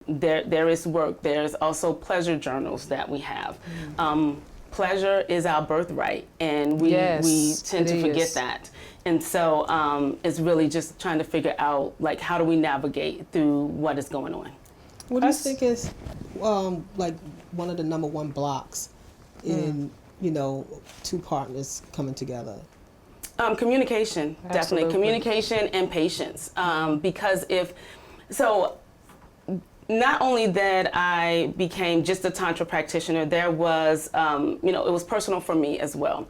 there is work. There's also pleasure journals that we have. Pleasure is our birthright, and we tend to forget that. And so it's really just trying to figure out, like, how do we navigate through what is going on. What do you think is like one of the number one blocks in, you know, two partners coming together? Communication, definitely. Communication and patience. Because not only that I became just a Tantra practitioner, there was, you know, it was personal for me as well.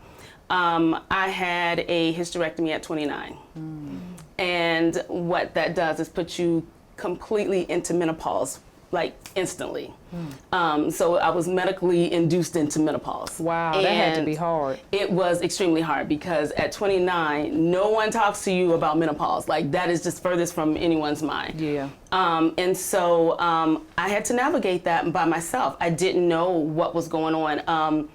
I had a hysterectomy at 29. And what that does is put you completely into menopause, like instantly. So I was medically induced into menopause. Wow, that had to be hard. It was extremely hard because at 29, no one talks to you about menopause. Like, that is just furthest from anyone's mind. Yeah. And so I had to navigate that by myself. I didn't know what was going on.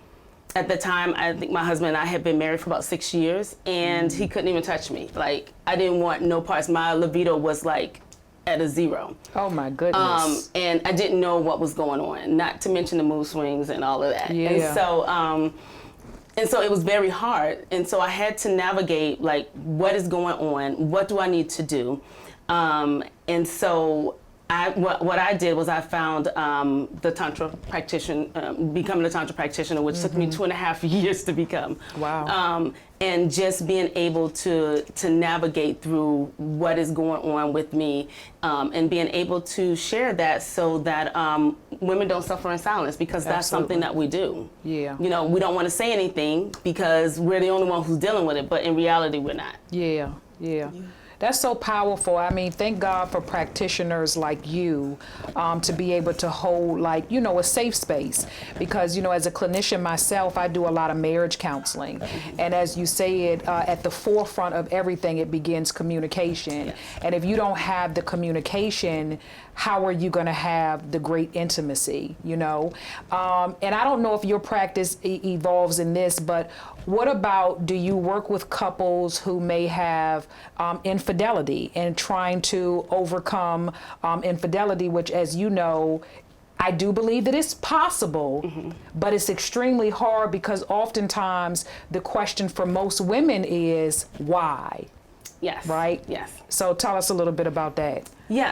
At the time, I think my husband and I had been married for about 6 years, and he couldn't even touch me. Like, I didn't want no parts. My libido was like at a 0. Oh my goodness. And I didn't know what was going on, not to mention the mood swings and all of that. Yeah. And so it was very hard. And so I had to navigate, like, what is going on? What do I need to do? And so what I did was I found the Tantra practitioner, becoming a Tantra practitioner, which took me 2.5 years to become. Wow. And just being able to navigate through what is going on with me, and being able to share that so that women don't suffer in silence, because that's something that we do. Yeah. You know, we don't want to say anything because we're the only one who's dealing with it, but in reality, we're not. Yeah. That's so powerful. I mean, thank God for practitioners like you to be able to hold, like, you know, a safe space. Because, you know, as a clinician myself, I do a lot of marriage counseling. And as you say it, at the forefront of everything, it begins communication. Yes. And if you don't have the communication, how are you going to have the great intimacy, you know? And I don't know if your practice evolves in this, but what about, do you work with couples who may have infidelity and trying to overcome infidelity, which, as you know, I do believe that it's possible, but it's extremely hard because oftentimes the question for most women is why? Yes. Right? Yes. So tell us a little bit about that. Yes.